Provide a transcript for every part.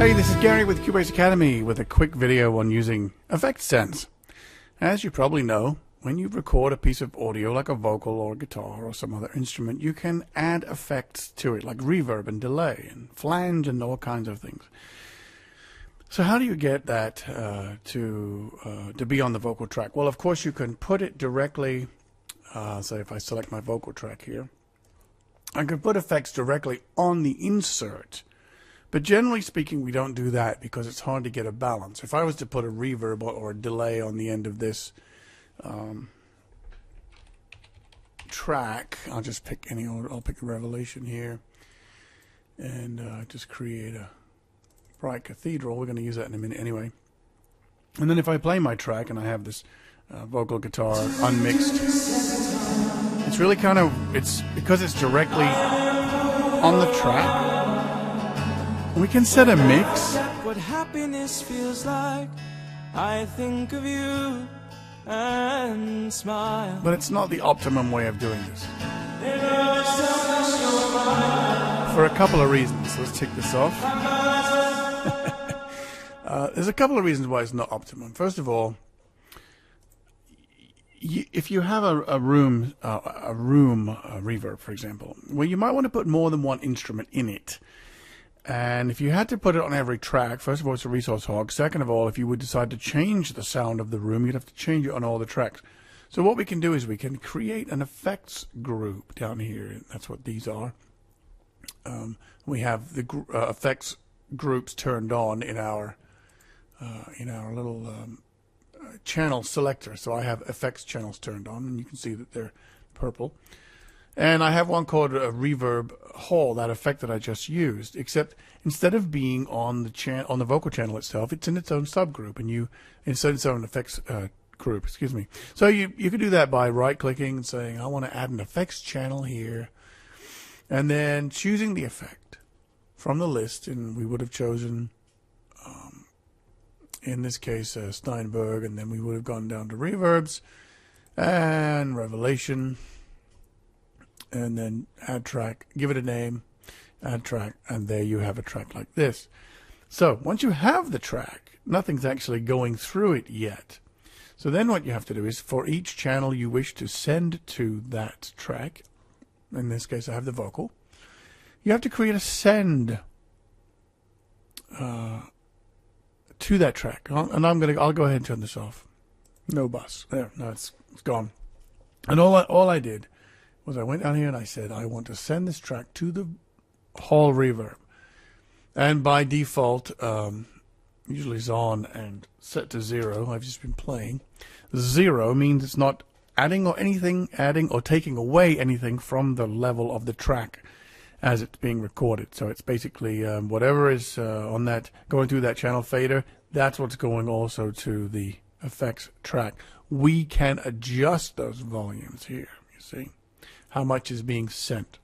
Hey, this is Gary with Cubase Academy with a quick video on using Effect Sense. As you probably know, when you record a piece of audio like a vocal or a guitar or some other instrument, you can add effects to it like reverb and delay and flange and all kinds of things. So how do you get that to be on the vocal track? Well, of course you can put it directly, say if I select my vocal track here, I can put effects directly on the insert. But generally speaking, we don't do that because it's hard to get a balance. If I was to put a reverb or a delay on the end of this track, I'll just pick any order. I'll pick a Revelation here and just create a bright cathedral. We're going to use that in a minute anyway. And then if I play my track and I have this vocal guitar unmixed, it's really kind of, it's because it's directly on the track. We can set a mix. What happiness feels like, I think of you and smile. But it's not the optimum way of doing this. For a couple of reasons. Let's take this off. There's a couple of reasons why it's not optimum. First of all, if you have a room reverb, for example, well, you might want to put more than one instrument in it. And if you had to put it on every track, first of all, it's a resource hog. Second of all, if you would decide to change the sound of the room, you'd have to change it on all the tracks. So what we can do is we can create an effects group down here. That's what these are. We have the effects groups turned on in our little channel selector. So I have effects channels turned on, and you can see that they're purple. And I have one called a reverb hall, that effect that I just used, except instead of being on the vocal channel itself, it's in its own subgroup, and it's its own effects group. Excuse me. So you could do that by right-clicking and saying, I want to add an effects channel here, and then choosing the effect from the list, and we would have chosen, in this case, Steinberg, and then we would have gone down to reverbs and Revelation. And then add track, give it a name, add track, and there you have a track like this. So once you have the track, nothing's actually going through it yet. So then what you have to do is for each channel you wish to send to that track, in this case I have the vocal, you have to create a send to that track. And I'll go ahead and turn this off. No bus. There, no, it's gone. And all I did was I went down here and I said I want to send this track to the hall reverb, and by default usually it's on and set to 0. I've just been playing. 0 means it's not adding or taking away anything from the level of the track as it's being recorded. So it's basically whatever is on that, going through that channel fader, that's what's going also to the effects track. We can adjust those volumes here, you see, how much is being sent,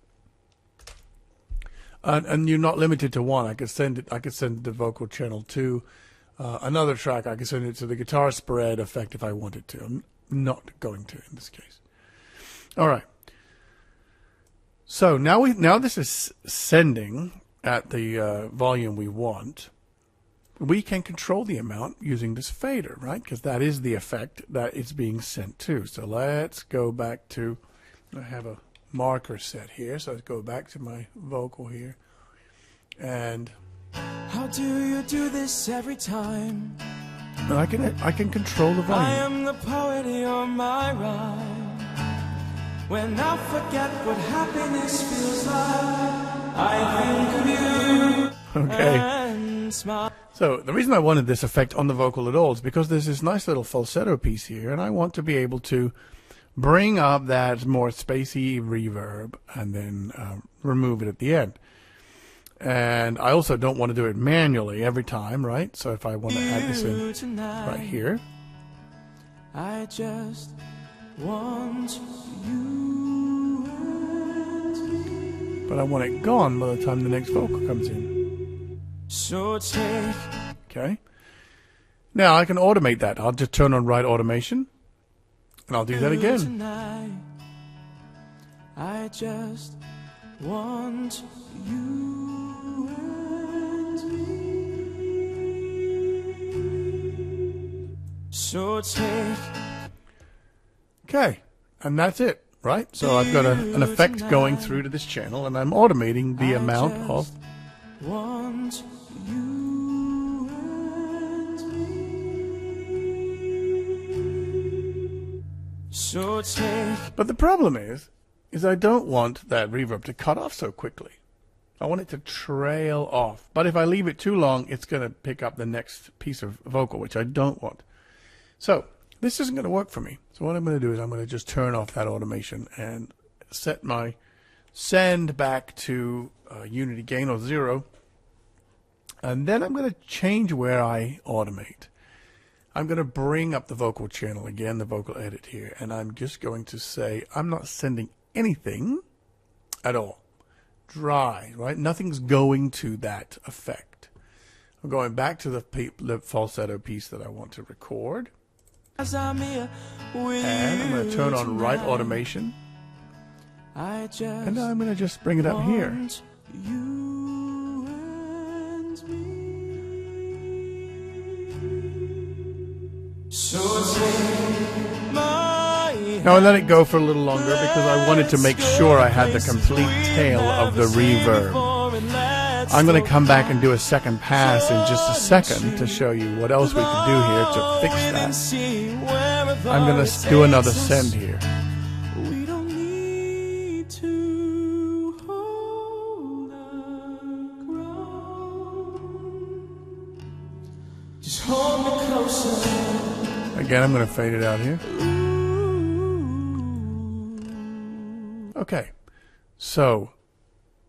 and you're not limited to one. I could send the vocal channel to another track. I could send it to the guitar spread effect if I wanted to. I'm not going to in this case. All right. So now this is sending at the volume we want. We can control the amount using this fader, right? Because that is the effect that it's being sent to. So let's go back to. I have a marker set here, so let's go back to my vocal here. And how do you do this every time? And I can control the volume. I am the poet, you're my rhyme. When I forget what happiness feels like, I think of you. Okay. And smile. So the reason I wanted this effect on the vocal at all is because there's this nice little falsetto piece here, and I want to be able to bring up that more spacey reverb and then remove it at the end. And I also don't want to do it manually every time, right? So if I want to add this in right here. I just want you and me. But I want it gone by the time the next vocal comes in. So take. Okay. Now I can automate that. I'll just turn on write automation. And I'll do that again. Tonight, I just want you and me. So take Okay, and that's it, right? So I've got an effect going through to this channel, and I'm automating the amount of. want you and me. So take But the problem is I don't want that reverb to cut off so quickly. I want it to trail off. But if I leave it too long, it's going to pick up the next piece of vocal, which I don't want. So this isn't going to work for me. So what I'm going to do is I'm going to just turn off that automation and set my send back to unity gain or 0. And then I'm going to change where I automate. I'm going to bring up the vocal channel again, the vocal edit here. And I'm just going to say I'm not sending anything at all. Dry, right? Nothing's going to that effect. I'm going back to the falsetto piece that I want to record. as I'm here with And I'm going to turn on right automation. I just And I'm going to just bring it up here. want you and me. So take my Now I let it go for a little longer because I wanted to make sure I had the complete tail of the reverb. I'm going to come back and do a second pass in just a second to show you what else we can do here to fix that. I'm going to do another send here. We don't need to hold the ground. Just hold me closer. Again, I'm going to fade it out here. Okay, so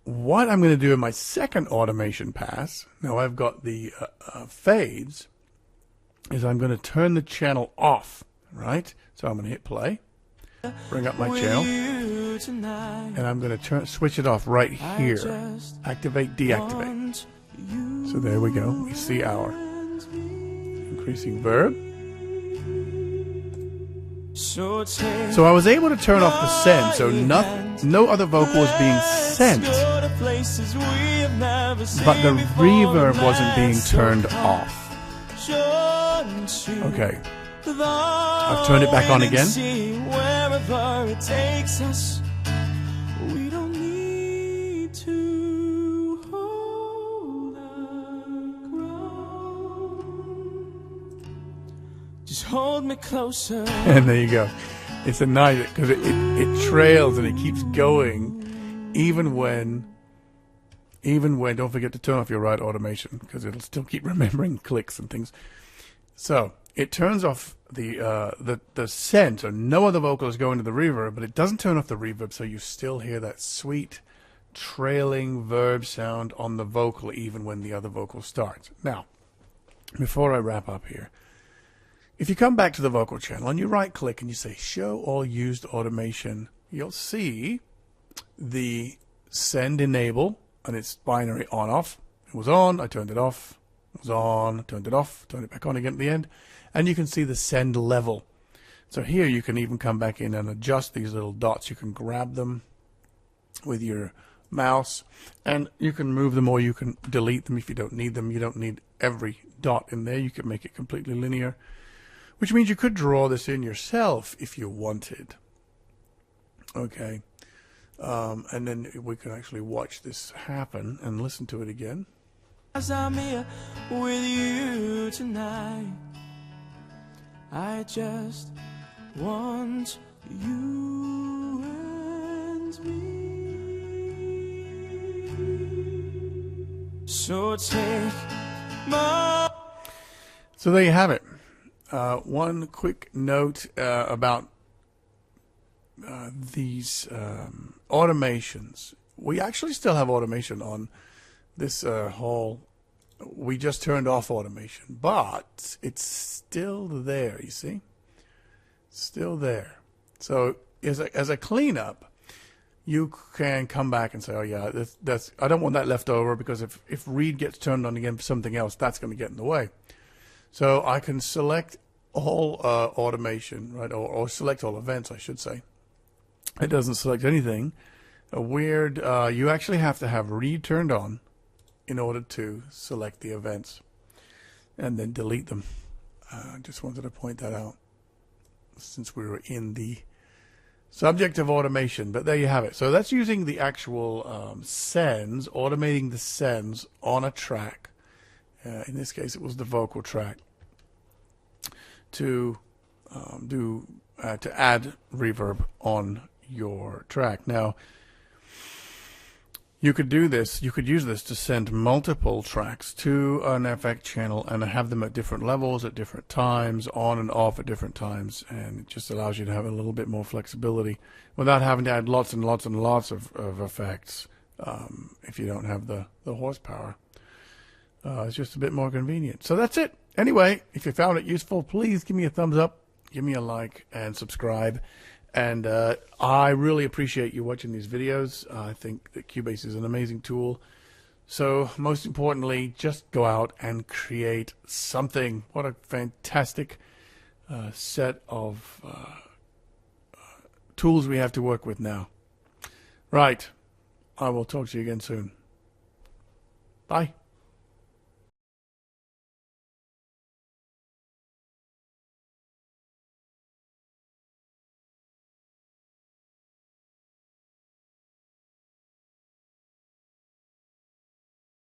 what I'm going to do in my second automation pass, now I've got the fades, is I'm going to turn the channel off, right? So I'm going to hit play, bring up my channel, and I'm going to switch it off right here. Activate, deactivate. So there we go. We see our increasing verb. So take So I was able to turn off the send, so no other vocal was being sent, but the reverb wasn't being turned off. Okay, I've turned it back on again. Wherever it takes us, we don't need to hold the ground. Just hold me closer. And there you go. It's a nice, because it trails and it keeps going, even when, don't forget to turn off your right automation, because it'll still keep remembering clicks and things. So it turns off the send, so no other vocal is going to the reverb, but it doesn't turn off the reverb, so you still hear that sweet trailing verb sound on the vocal, even when the other vocal starts. Now, before I wrap up here, if you come back to the vocal channel and you right click and you say show all used automation, you'll see the send enable and its binary on off. It was on, I turned it off. It was on, turned it off, turned it back on again at the end. And you can see the send level. So here you can even come back in and adjust these little dots. You can grab them with your mouse and you can move them or you can delete them if you don't need them. You don't need every dot in there. You can make it completely linear, which means you could draw this in yourself if you wanted. Okay. And then we can actually watch this happen and listen to it again. As I'm here with you tonight, I just want you and me. So take my... So there you have it. One quick note about these automations. We actually still have automation on this whole. We just turned off automation, but it's still there. You see, still there. So as a cleanup, you can come back and say, "Oh yeah, that's I don't want that left over because if read gets turned on again for something else, that's going to get in the way." So I can select all automation, right, or select all events, I should say. It doesn't select anything. You actually have to have read turned on in order to select the events and then delete them. Just wanted to point that out since we were in the subject of automation. But there you have it. So that's using the actual sends, automating the sends on a track. In this case, it was the vocal track to add reverb on your track. Now, you could do this. You could use this to send multiple tracks to an effect channel and have them at different levels at different times, on and off at different times, and it just allows you to have a little bit more flexibility without having to add lots and lots and lots of effects if you don't have the horsepower. It's just a bit more convenient. So that's it. Anyway, if you found it useful, please give me a thumbs up, give me a like, and subscribe. And I really appreciate you watching these videos. I think that Cubase is an amazing tool. So most importantly, just go out and create something. What a fantastic set of tools we have to work with now. Right. I will talk to you again soon. Bye.